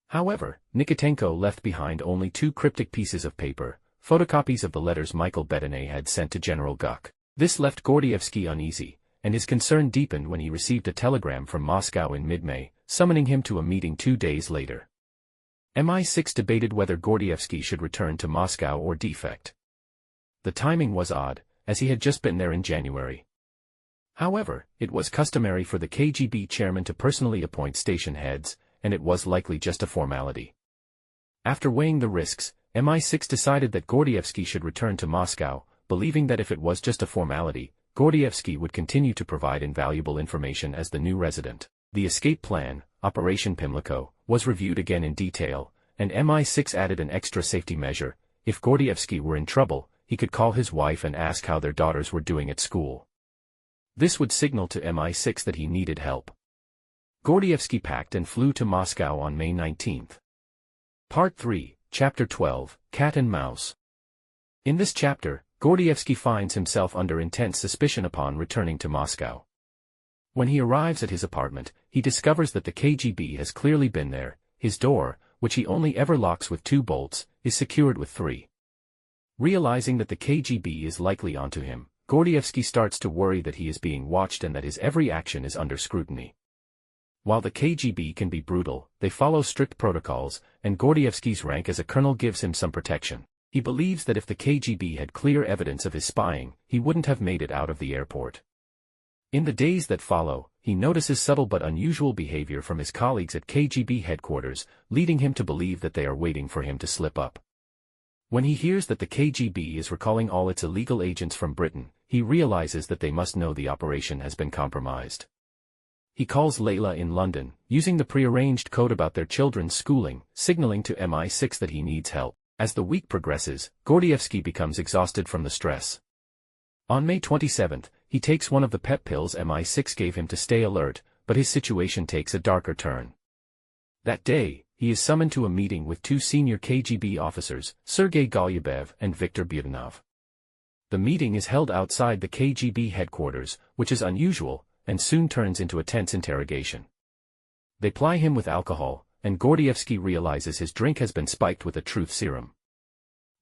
Speaker 1: However, Nikitenko left behind only two cryptic pieces of paper, photocopies of the letters Michael Bettine had sent to General Guk. This left Gordievsky uneasy, and his concern deepened when he received a telegram from Moscow in mid-May, summoning him to a meeting 2 days later. MI6 debated whether Gordievsky should return to Moscow or defect. The timing was odd, as he had just been there in January. However, it was customary for the KGB chairman to personally appoint station heads, and it was likely just a formality. After weighing the risks, MI6 decided that Gordievsky should return to Moscow, believing that if it was just a formality, Gordievsky would continue to provide invaluable information as the new resident. The escape plan, Operation Pimlico, was reviewed again in detail, and MI6 added an extra safety measure. If Gordievsky were in trouble, he could call his wife and ask how their daughters were doing at school. This would signal to MI6 that he needed help. Gordievsky packed and flew to Moscow on May 19. Part 3, Chapter 12, Cat and Mouse. In this chapter, Gordievsky finds himself under intense suspicion upon returning to Moscow. When he arrives at his apartment, he discovers that the KGB has clearly been there, his door, which he only ever locks with 2 bolts, is secured with 3. Realizing that the KGB is likely onto him, Gordievsky starts to worry that he is being watched and that his every action is under scrutiny. While the KGB can be brutal, they follow strict protocols, and Gordievsky's rank as a colonel gives him some protection. He believes that if the KGB had clear evidence of his spying, he wouldn't have made it out of the airport. In the days that follow, he notices subtle but unusual behavior from his colleagues at KGB headquarters, leading him to believe that they are waiting for him to slip up. When he hears that the KGB is recalling all its illegal agents from Britain, he realizes that they must know the operation has been compromised. He calls Layla in London, using the prearranged code about their children's schooling, signaling to MI6 that he needs help. As the week progresses, Gordievsky becomes exhausted from the stress. On May 27, he takes one of the pep pills MI6 gave him to stay alert, but his situation takes a darker turn. That day, he is summoned to a meeting with 2 senior KGB officers, Sergei Golyabev and Viktor Budanov. The meeting is held outside the KGB headquarters, which is unusual, and soon turns into a tense interrogation. They ply him with alcohol, and Gordievsky realizes his drink has been spiked with a truth serum.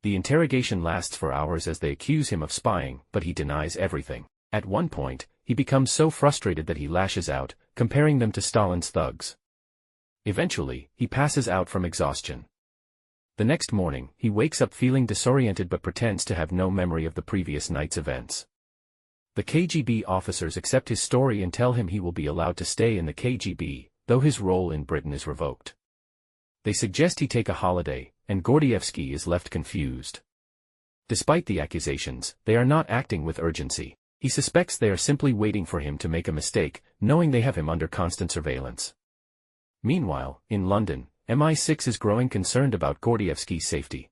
Speaker 1: The interrogation lasts for hours as they accuse him of spying, but he denies everything. At one point, he becomes so frustrated that he lashes out, comparing them to Stalin's thugs. Eventually, he passes out from exhaustion. The next morning, he wakes up feeling disoriented but pretends to have no memory of the previous night's events. The KGB officers accept his story and tell him he will be allowed to stay in the KGB, though his role in Britain is revoked. They suggest he take a holiday, and Gordievsky is left confused. Despite the accusations, they are not acting with urgency. He suspects they are simply waiting for him to make a mistake, knowing they have him under constant surveillance. Meanwhile, in London, MI6 is growing concerned about Gordievsky's safety.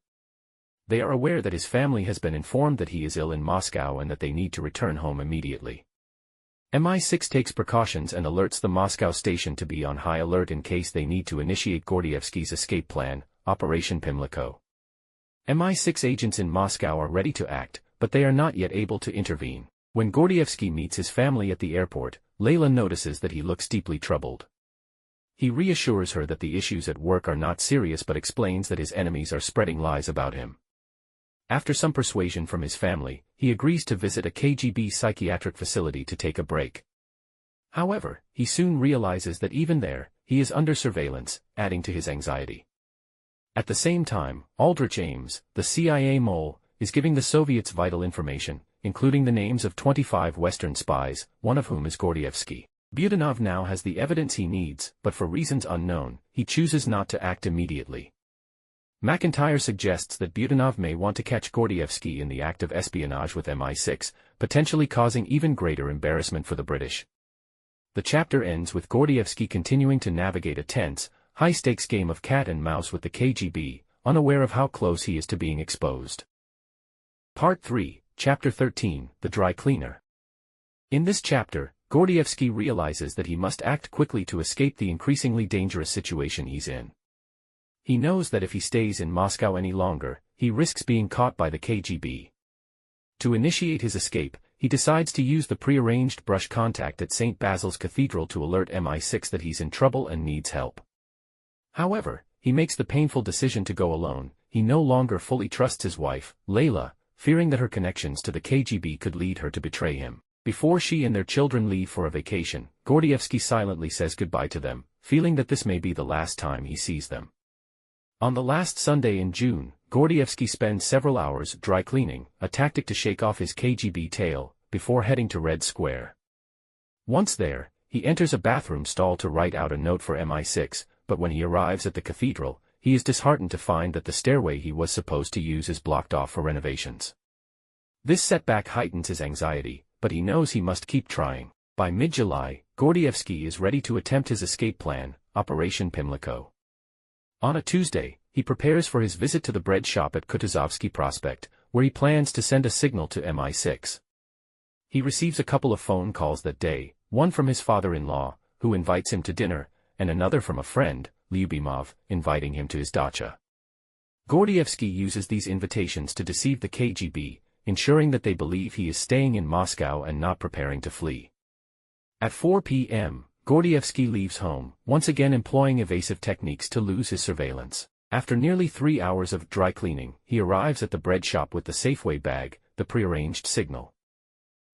Speaker 1: They are aware that his family has been informed that he is ill in Moscow and that they need to return home immediately. MI6 takes precautions and alerts the Moscow station to be on high alert in case they need to initiate Gordievsky's escape plan, Operation Pimlico. MI6 agents in Moscow are ready to act, but they are not yet able to intervene. When Gordievsky meets his family at the airport, Layla notices that he looks deeply troubled. He reassures her that the issues at work are not serious but explains that his enemies are spreading lies about him. After some persuasion from his family, he agrees to visit a KGB psychiatric facility to take a break. However, he soon realizes that even there, he is under surveillance, adding to his anxiety. At the same time, Aldrich Ames, the CIA mole, is giving the Soviets vital information, including the names of 25 Western spies, one of whom is Gordievsky. Budanov now has the evidence he needs, but for reasons unknown, he chooses not to act immediately. Macintyre suggests that Budanov may want to catch Gordievsky in the act of espionage with MI6, potentially causing even greater embarrassment for the British. The chapter ends with Gordievsky continuing to navigate a tense, high-stakes game of cat and mouse with the KGB, unaware of how close he is to being exposed. Part 3, Chapter 13, The Dry Cleaner. In this chapter, Gordievsky realizes that he must act quickly to escape the increasingly dangerous situation he's in. He knows that if he stays in Moscow any longer, he risks being caught by the KGB. To initiate his escape, he decides to use the prearranged brush contact at St. Basil's Cathedral to alert MI6 that he's in trouble and needs help. However, he makes the painful decision to go alone. He no longer fully trusts his wife, Layla, fearing that her connections to the KGB could lead her to betray him. Before she and their children leave for a vacation, Gordievsky silently says goodbye to them, feeling that this may be the last time he sees them. On the last Sunday in June, Gordievsky spends several hours dry cleaning, a tactic to shake off his KGB tail, before heading to Red Square. Once there, he enters a bathroom stall to write out a note for MI6, but when he arrives at the cathedral, he is disheartened to find that the stairway he was supposed to use is blocked off for renovations. This setback heightens his anxiety, but he knows he must keep trying. By mid-July, Gordievsky is ready to attempt his escape plan, Operation Pimlico. On a Tuesday, he prepares for his visit to the bread shop at Kutuzovsky Prospect, where he plans to send a signal to MI6. He receives a couple of phone calls that day, one from his father-in-law, who invites him to dinner, and another from a friend, Lyubimov, inviting him to his dacha. Gordievsky uses these invitations to deceive the KGB, ensuring that they believe he is staying in Moscow and not preparing to flee. At 4 p.m., Gordievsky leaves home, once again employing evasive techniques to lose his surveillance. After nearly 3 hours of dry cleaning, he arrives at the bread shop with the Safeway bag, the prearranged signal.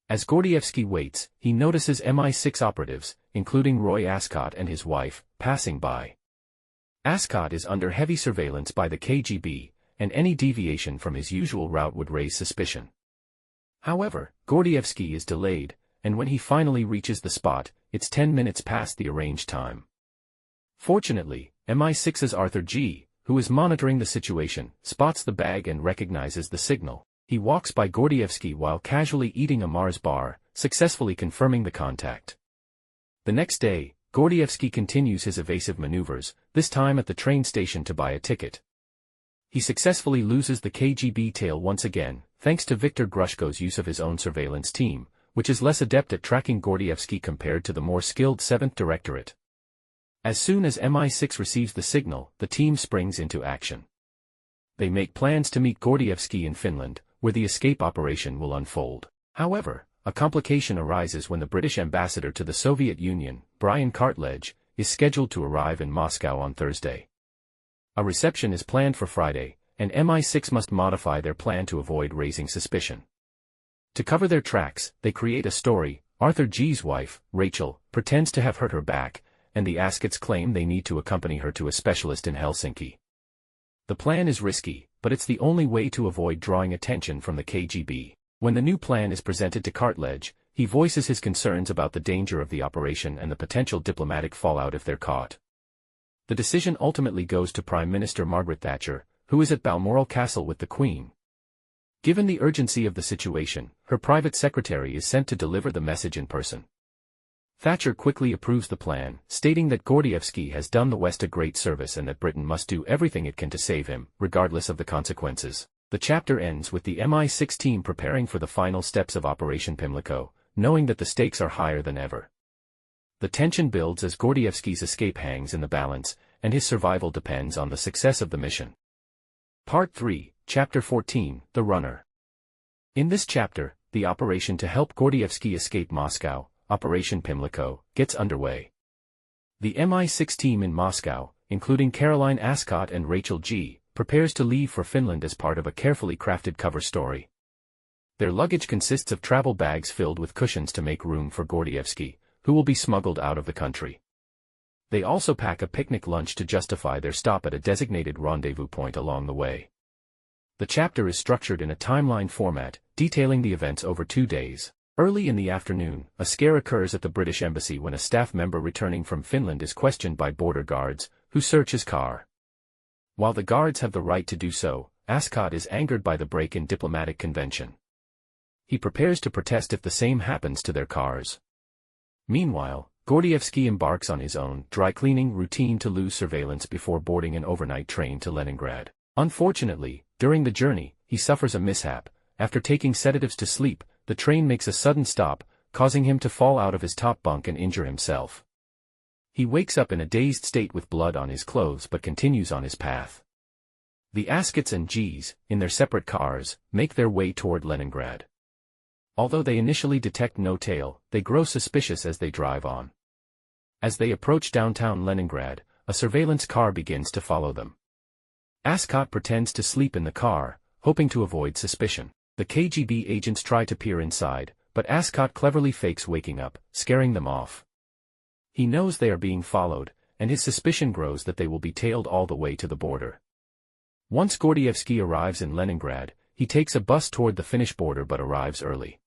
Speaker 1: As Gordievsky waits, he notices MI6 operatives, including Roy Ascot and his wife, passing by. Ascot is under heavy surveillance by the KGB, and any deviation from his usual route would raise suspicion. However, Gordievsky is delayed, and when he finally reaches the spot, it's 10 minutes past the arranged time. Fortunately, MI6's Arthur G., who is monitoring the situation, spots the bag and recognizes the signal. He walks by Gordievsky while casually eating a Mars bar, successfully confirming the contact. The next day, Gordievsky continues his evasive maneuvers, this time at the train station to buy a ticket. He successfully loses the KGB tail once again, thanks to Viktor Grushko's use of his own surveillance team, which is less adept at tracking Gordievsky compared to the more skilled 7th Directorate. As soon as MI6 receives the signal, the team springs into action. They make plans to meet Gordievsky in Finland, where the escape operation will unfold. However, a complication arises when the British ambassador to the Soviet Union, Brian Cartledge, is scheduled to arrive in Moscow on Thursday. A reception is planned for Friday, and MI6 must modify their plan to avoid raising suspicion. To cover their tracks, they create a story. Arthur G's wife, Rachel, pretends to have hurt her back, and the Ascots claim they need to accompany her to a specialist in Helsinki. The plan is risky, but it's the only way to avoid drawing attention from the KGB. When the new plan is presented to Cartledge, he voices his concerns about the danger of the operation and the potential diplomatic fallout if they're caught. The decision ultimately goes to Prime Minister Margaret Thatcher, who is at Balmoral Castle with the Queen. Given the urgency of the situation, her private secretary is sent to deliver the message in person. Thatcher quickly approves the plan, stating that Gordievsky has done the West a great service and that Britain must do everything it can to save him, regardless of the consequences. The chapter ends with the MI6 team preparing for the final steps of Operation Pimlico, knowing that the stakes are higher than ever. The tension builds as Gordievsky's escape hangs in the balance, and his survival depends on the success of the mission. Part 3, Chapter 14, The Runner. In this chapter, the operation to help Gordievsky escape Moscow, Operation Pimlico, gets underway. The MI6 team in Moscow, including Caroline Ascot and Rachel G., prepares to leave for Finland as part of a carefully crafted cover story. Their luggage consists of travel bags filled with cushions to make room for Gordievsky, who will be smuggled out of the country. They also pack a picnic lunch to justify their stop at a designated rendezvous point along the way. The chapter is structured in a timeline format, detailing the events over 2 days. Early in the afternoon, a scare occurs at the British Embassy when a staff member returning from Finland is questioned by border guards, who search his car. While the guards have the right to do so, Ascot is angered by the break in diplomatic convention. He prepares to protest if the same happens to their cars. Meanwhile, Gordievsky embarks on his own dry-cleaning routine to lose surveillance before boarding an overnight train to Leningrad. Unfortunately, during the journey, he suffers a mishap. After taking sedatives to sleep, the train makes a sudden stop, causing him to fall out of his top bunk and injure himself. He wakes up in a dazed state with blood on his clothes but continues on his path. The Ascots and Gs, in their separate cars, make their way toward Leningrad. Although they initially detect no tail, they grow suspicious as they drive on. As they approach downtown Leningrad, a surveillance car begins to follow them. Ascot pretends to sleep in the car, hoping to avoid suspicion. The KGB agents try to peer inside, but Ascot cleverly fakes waking up, scaring them off. He knows they are being followed, and his suspicion grows that they will be tailed all the way to the border. Once Gordievsky arrives in Leningrad, he takes a bus toward the Finnish border but arrives early.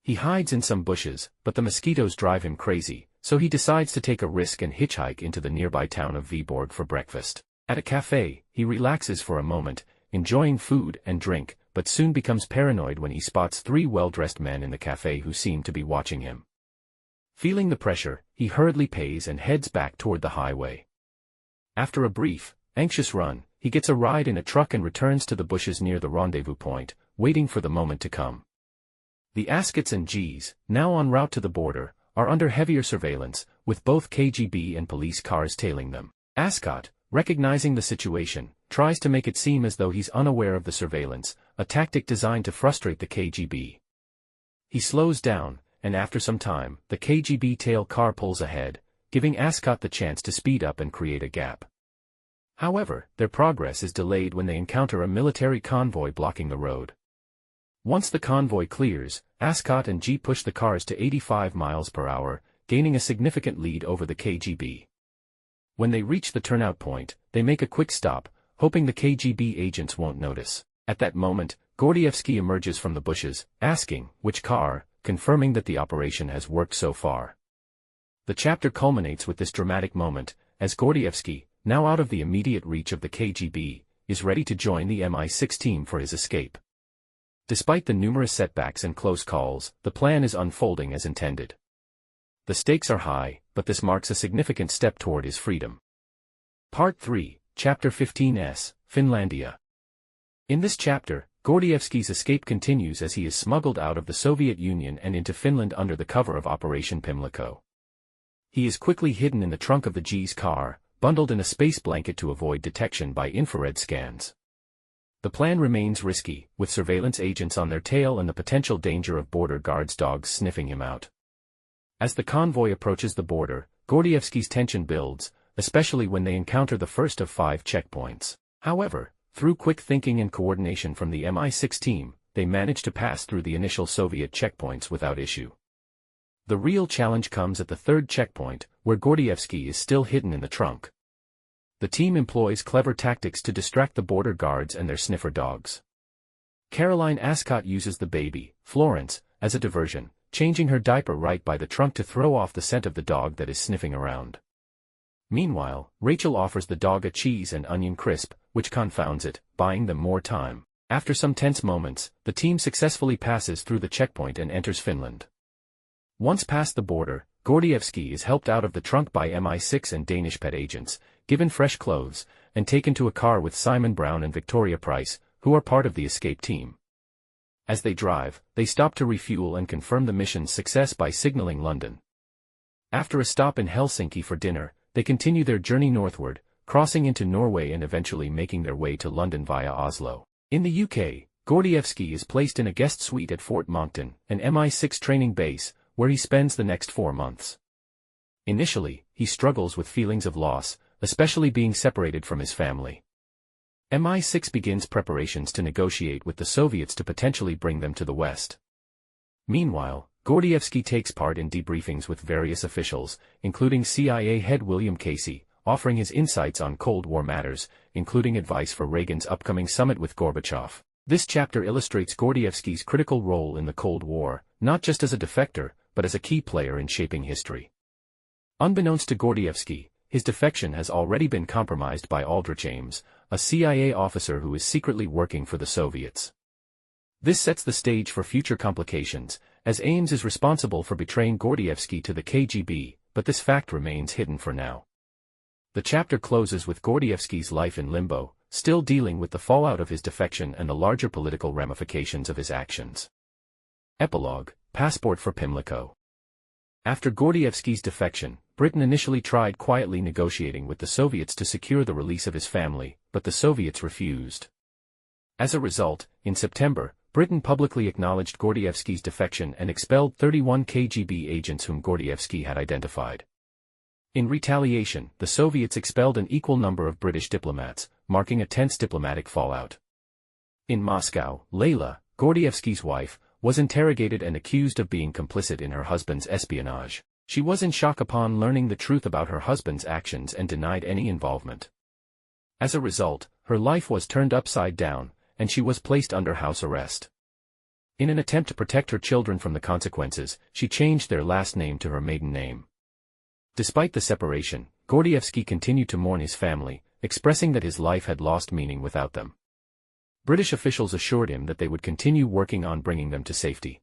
Speaker 1: He hides in some bushes, but the mosquitoes drive him crazy, so he decides to take a risk and hitchhike into the nearby town of Viborg for breakfast. At a cafe, he relaxes for a moment, enjoying food and drink, but soon becomes paranoid when he spots 3 well-dressed men in the cafe who seem to be watching him. Feeling the pressure, he hurriedly pays and heads back toward the highway. After a brief, anxious run, he gets a ride in a truck and returns to the bushes near the rendezvous point, waiting for the moment to come. The Ascots and Gs, now en route to the border, are under heavier surveillance, with both KGB and police cars tailing them. Ascot, recognizing the situation, tries to make it seem as though he's unaware of the surveillance, a tactic designed to frustrate the KGB. He slows down, and after some time, the KGB tail car pulls ahead, giving Ascot the chance to speed up and create a gap. However, their progress is delayed when they encounter a military convoy blocking the road. Once the convoy clears, Ascot and G push the cars to 85 miles per hour, gaining a significant lead over the KGB. When they reach the turnout point, they make a quick stop, hoping the KGB agents won't notice. At that moment, Gordievsky emerges from the bushes, asking, "Which car?" confirming that the operation has worked so far. The chapter culminates with this dramatic moment, as Gordievsky, now out of the immediate reach of the KGB, is ready to join the MI6 team for his escape. Despite the numerous setbacks and close calls, the plan is unfolding as intended. The stakes are high, but this marks a significant step toward his freedom. Part 3, Chapter 15s, Finlandia. In this chapter, Gordievsky's escape continues as he is smuggled out of the Soviet Union and into Finland under the cover of Operation Pimlico. He is quickly hidden in the trunk of the G's car, bundled in a space blanket to avoid detection by infrared scans. The plan remains risky, with surveillance agents on their tail and the potential danger of border guards' dogs sniffing him out. As the convoy approaches the border, Gordievsky's tension builds, especially when they encounter the first of 5 checkpoints. However, through quick thinking and coordination from the MI6 team, they manage to pass through the initial Soviet checkpoints without issue. The real challenge comes at the 3rd checkpoint, where Gordievsky is still hidden in the trunk. The team employs clever tactics to distract the border guards and their sniffer dogs. Caroline Ascot uses the baby, Florence, as a diversion, changing her diaper right by the trunk to throw off the scent of the dog that is sniffing around. Meanwhile, Rachel offers the dog a cheese and onion crisp, which confounds it, buying them more time. After some tense moments, the team successfully passes through the checkpoint and enters Finland. Once past the border, Gordievsky is helped out of the trunk by MI6 and Danish pet agents, given fresh clothes, and taken to a car with Simon Brown and Victoria Price, who are part of the escape team. As they drive, they stop to refuel and confirm the mission's success by signaling London. After a stop in Helsinki for dinner, they continue their journey northward, crossing into Norway and eventually making their way to London via Oslo. In the UK, Gordievsky is placed in a guest suite at Fort Monckton, an MI6 training base, where he spends the next 4 months. Initially, he struggles with feelings of loss, especially being separated from his family. MI6 begins preparations to negotiate with the Soviets to potentially bring them to the West. Meanwhile, Gordievsky takes part in debriefings with various officials, including CIA head William Casey, offering his insights on Cold War matters, including advice for Reagan's upcoming summit with Gorbachev. This chapter illustrates Gordievsky's critical role in the Cold War, not just as a defector, but as a key player in shaping history. Unbeknownst to Gordievsky, his defection has already been compromised by Aldrich Ames, a CIA officer who is secretly working for the Soviets. This sets the stage for future complications, as Ames is responsible for betraying Gordievsky to the KGB, but this fact remains hidden for now. The chapter closes with Gordievsky's life in limbo, still dealing with the fallout of his defection and the larger political ramifications of his actions. Epilogue, Passport for Pimlico. After Gordievsky's defection, Britain initially tried quietly negotiating with the Soviets to secure the release of his family, but the Soviets refused. As a result, in September, Britain publicly acknowledged Gordievsky's defection and expelled 31 KGB agents whom Gordievsky had identified. In retaliation, the Soviets expelled an equal number of British diplomats, marking a tense diplomatic fallout. In Moscow, Layla, Gordievsky's wife, was interrogated and accused of being complicit in her husband's espionage. She was in shock upon learning the truth about her husband's actions and denied any involvement. As a result, her life was turned upside down, and she was placed under house arrest. In an attempt to protect her children from the consequences, she changed their last name to her maiden name. Despite the separation, Gordievsky continued to mourn his family, expressing that his life had lost meaning without them. British officials assured him that they would continue working on bringing them to safety.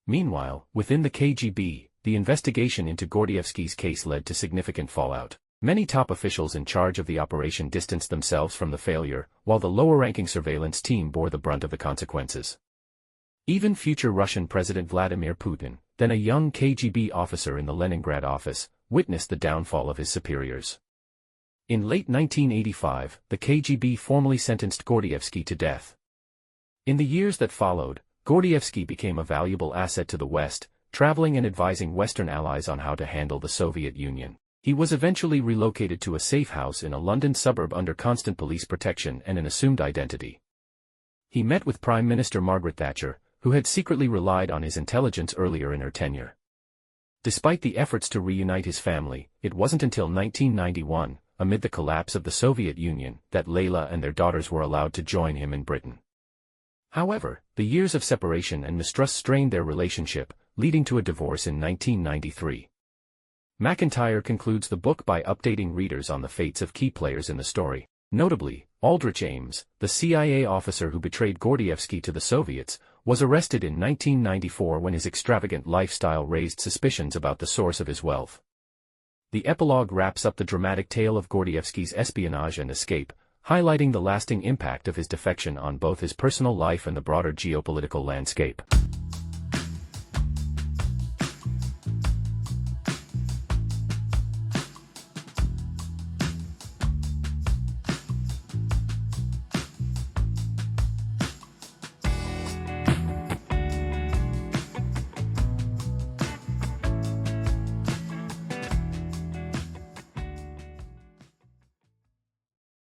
Speaker 1: Meanwhile, within the KGB, the investigation into Gordievsky's case led to significant fallout. Many top officials in charge of the operation distanced themselves from the failure, while the lower-ranking surveillance team bore the brunt of the consequences. Even future Russian President Vladimir Putin, then a young KGB officer in the Leningrad office, witnessed the downfall of his superiors. In late 1985, the KGB formally sentenced Gordievsky to death. In the years that followed, Gordievsky became a valuable asset to the West, traveling and advising Western allies on how to handle the Soviet Union. He was eventually relocated to a safe house in a London suburb under constant police protection and an assumed identity. He met with Prime Minister Margaret Thatcher, who had secretly relied on his intelligence earlier in her tenure. Despite the efforts to reunite his family, it wasn't until 1991, amid the collapse of the Soviet Union, that Layla and their daughters were allowed to join him in Britain. However, the years of separation and mistrust strained their relationship, leading to a divorce in 1993. Macintyre concludes the book by updating readers on the fates of key players in the story. Notably, Aldrich Ames, the CIA officer who betrayed Gordievsky to the Soviets, was arrested in 1994 when his extravagant lifestyle raised suspicions about the source of his wealth. The epilogue wraps up the dramatic tale of Gordievsky's espionage and escape, highlighting the lasting impact of his defection on both his personal life and the broader geopolitical landscape.